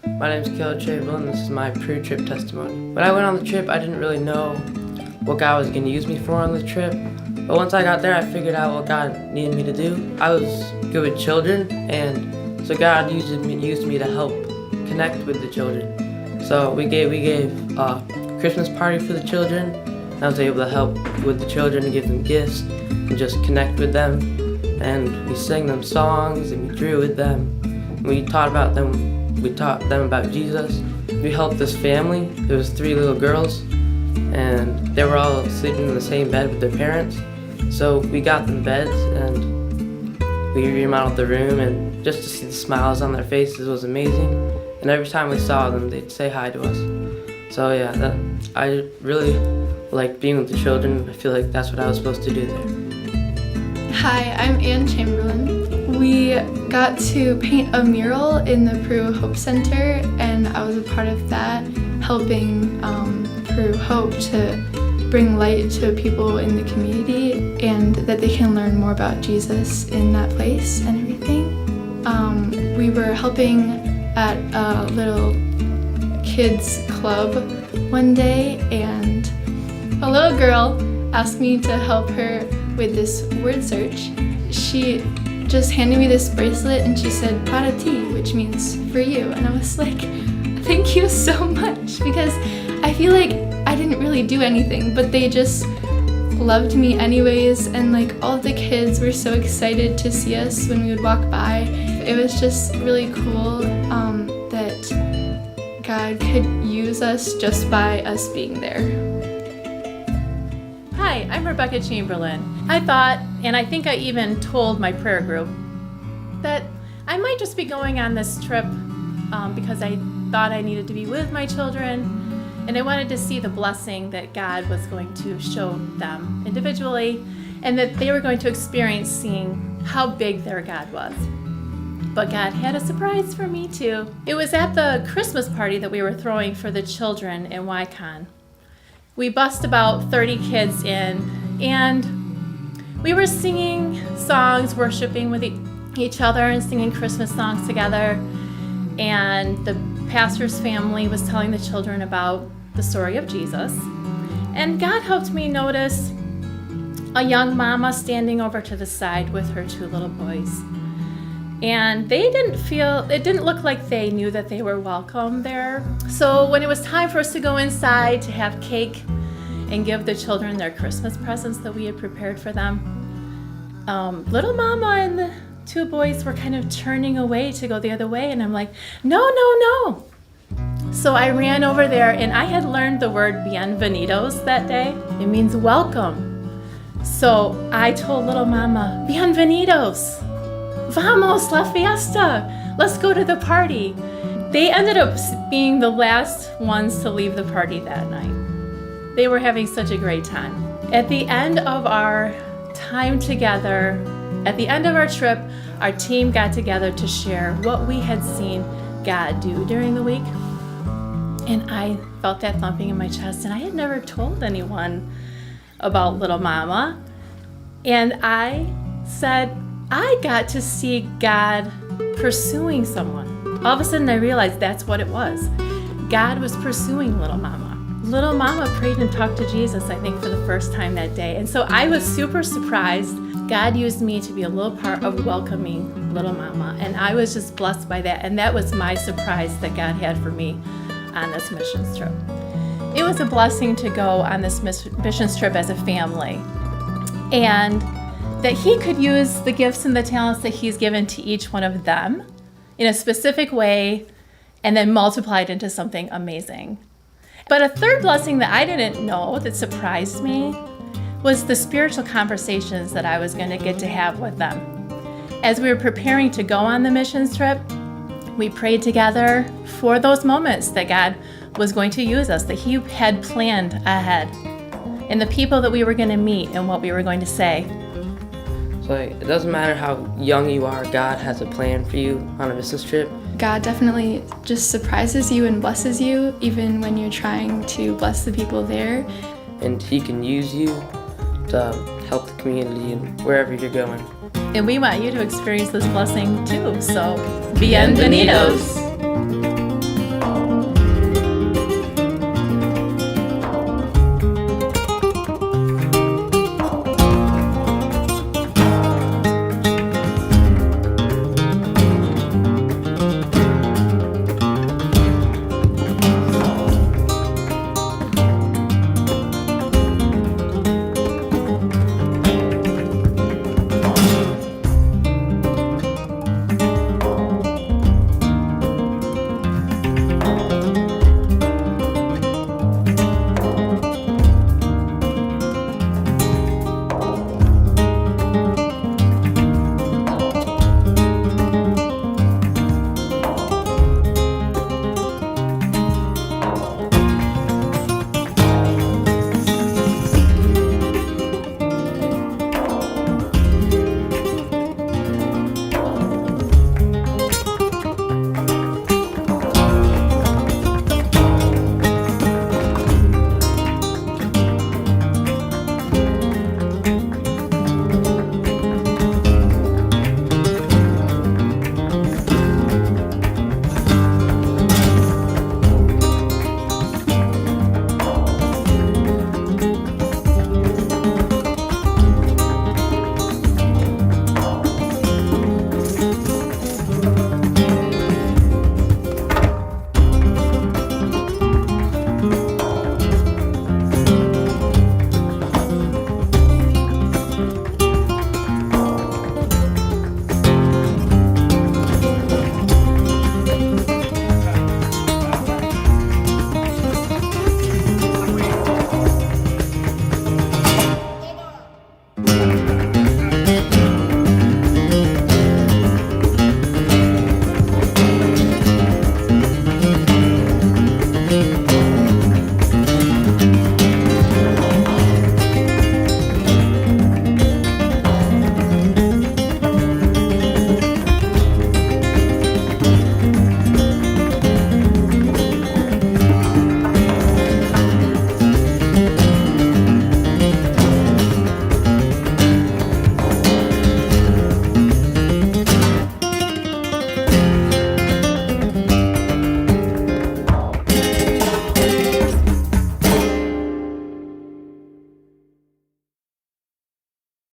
My name is Chamberlin. This is my pre-trip testimony. When I went on the trip, I didn't really know what God was going to use me for on the trip. But once I got there, I figured out what God needed me to do. I was good with children, and so God used me to help connect with the children. So we gave a Christmas party for the children. I was able to help with the children and give them gifts and just connect with them. And we sang them songs and we drew with them. We taught them about Jesus. We helped this family. There was 3 little girls, and they were all sleeping in the same bed with their parents. So we got them beds and we remodeled the room, and just to see the smiles on their faces was amazing. And every time we saw them, they'd say hi to us. So yeah, I really like being with the children. I feel like that's what I was supposed to do there. Hi, I'm Chamberlin. We got to paint a mural in the Peru Hope Center, and I was a part of that, helping Peru Hope to bring light to people in the community and that they can learn more about Jesus in that place and everything. We were helping at a little kids club one day, and a little girl asked me to help her with this word search. She just handed me this bracelet and she said para ti, which means for you, and I was like, thank you so much, because I feel like I didn't really do anything, but they just loved me anyways, and like all of the kids were so excited to see us when we would walk by. It was just really cool that God could use us just by us being there. Hi, I'm Rebecca Chamberlin. I thought, and I think I even told my prayer group, that I might just be going on this trip because I thought I needed to be with my children, and I wanted to see the blessing that God was going to show them individually, and that they were going to experience seeing how big their God was. But God had a surprise for me too. It was at the Christmas party that we were throwing for the children in Wycon. We bussed about 30 kids in, and we were singing songs, worshiping with each other and singing Christmas songs together. And the pastor's family was telling the children about the story of Jesus. And God helped me notice a young mama standing over to the side with her 2 little boys. And it didn't look like they knew that they were welcome there. So when it was time for us to go inside to have cake and give the children their Christmas presents that we had prepared for them, little mama and the 2 boys were kind of turning away to go the other way, and I'm like, no. So I ran over there, and I had learned the word bienvenidos that day. It means welcome. So I told little mama, bienvenidos. Vamos, la fiesta. Let's go to the party. They ended up being the last ones to leave the party that night. They were having such a great time. At the end of our time together, at the end of our trip, our team got together to share what we had seen God do during the week. And I felt that thumping in my chest, and I had never told anyone about little mama. And I said, I got to see God pursuing someone. All of a sudden I realized that's what it was. God was pursuing little mama. Little mama prayed and talked to Jesus, I think, for the first time that day. And so I was super surprised. God used me to be a little part of welcoming little mama. And I was just blessed by that. And that was my surprise that God had for me on this missions trip. It was a blessing to go on this missions trip as a family. And that He could use the gifts and the talents that He's given to each one of them in a specific way and then multiply it into something amazing. But a third blessing that I didn't know that surprised me was the spiritual conversations that I was going to get to have with them. As we were preparing to go on the missions trip, we prayed together for those moments that God was going to use us, that He had planned ahead, and the people that we were going to meet and what we were going to say. So it doesn't matter how young you are, God has a plan for you on a business trip. God definitely just surprises you and blesses you, even when you're trying to bless the people there. And He can use you to help the community and wherever you're going. And we want you to experience this blessing too, so bienvenidos!